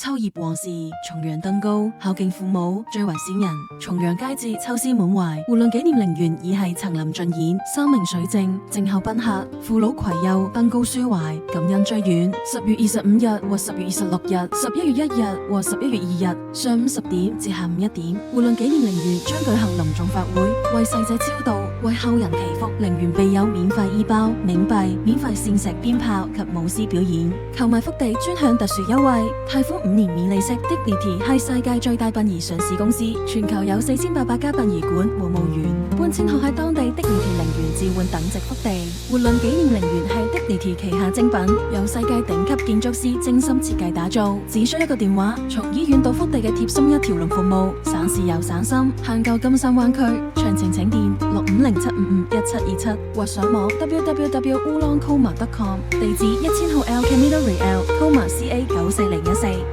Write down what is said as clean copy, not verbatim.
秋葉往事，重陽登高，孝敬父母，最為先人。重陽佳節，秋思滿懷，胡潤紀念陵園已係層林盡演，山明水淨，靜候賓客，父老攜幼，登高抒懷，感恩追遠。10月25日或10月26日，11月1日或11月2日，上午10點至下午1點，胡潤紀念陵園將舉行隆重法會，為逝者超度，為後人祈福。陵園備有免費衣包、冥幣、免費鏽石鞭炮及舞獅表演。購買福地專享特殊優惠，貸款5年免利息。Dignity 係世界最大殯儀上市公司，全球有4800家殯儀館和墓園，搬遷可喺當地 Dignity 陵園置換等值福地。胡潤紀念陵園係 Dignity 旗下精品，由世界頂級建築師精心設計打造，只需一個電話，從醫院到福地嘅貼心一條龍服務，省事又省心。限購金山灣區，詳情請電650-755-1727或上網 www.oolongcoma.com， 地址1000號 El Camino Real Coma CA 94014。